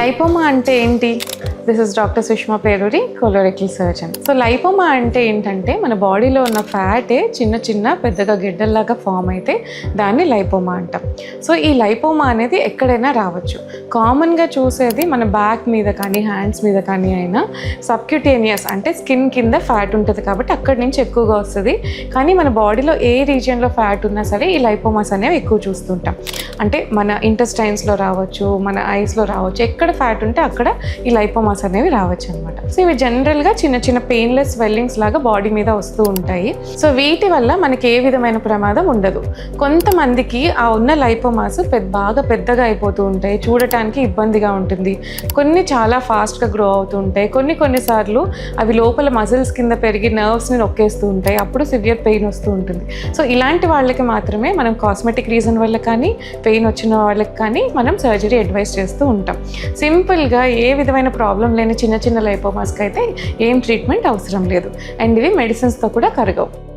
Lipoma అంటే ఏంటి? This is doctor Sushma Peruri, colorectal surgeon. So lipoma అంటే ఏంటంటే మన బాడీలో ఉన్న ఫ్యాటే చిన్న చిన్న పెద్దగా గిడ్డల్లాగా ఫామ్ అయితే దాన్ని లైపోమా అంటాం. సో ఈ లైపోమా అనేది ఎక్కడైనా రావచ్చు. కామన్గా చూసేది మన బ్యాక్ మీద కానీ హ్యాండ్స్ మీద కానీ అయినా సబ్క్యూటేనియస్ అంటే స్కిన్ కింద ఫ్యాట్ ఉంటుంది కాబట్టి అక్కడి నుంచి ఎక్కువగా వస్తుంది. కానీ మన బాడీలో ఏ రీజియన్లో ఫ్యాట్ ఉన్నా సరే ఈ లైపోమాస్ అనేవి ఎక్కువ చూస్తుంటాం. అంటే మన ఇంటెస్టైన్స్లో రావచ్చు, మన ఐస్లో రావచ్చు, ఎక్కడ ఫ్యాట్ ఉంటే అక్కడ ఈ లైపోమాస్ అనేవి రావచ్చు అనమాట. సో ఇవి జనరల్గా చిన్న చిన్న పెయిన్లెస్ స్వెల్లింగ్స్ లాగా బాడీ మీద వస్తూ ఉంటాయి. సో వీటి వల్ల మనకి ఏ విధమైన ప్రమాదం ఉండదు. కొంతమందికి ఆ ఉన్న లైపోమాస్ బాగా పెద్దగా అయిపోతూ ఉంటాయి, చూడటానికి ఇబ్బందిగా ఉంటుంది. కొన్ని చాలా ఫాస్ట్గా గ్రో అవుతూ ఉంటాయి. కొన్నిసార్లు అవి లోపల మజిల్స్ కింద పెరిగి నర్వ్స్ని నొక్కేస్తూ ఉంటాయి. అప్పుడు సివియర్ పెయిన్ వస్తూ ఉంటుంది. సో ఇలాంటి వాళ్ళకి మాత్రమే మనం కాస్మెటిక్ రీజన్ వల్ల కానీ పెయిన్ వచ్చిన వాళ్ళకి కానీ మనం సర్జరీ అడ్వైస్ చేస్తూ ఉంటాం. సింపుల్గా ఏ విధమైన ప్రాబ్లం లేని చిన్న చిన్న లైపోమాస్కి అయితే ఏం ట్రీట్మెంట్ అవసరం లేదు. అండ్ ఇవి మెడిసిన్స్తో కూడా కరగవు.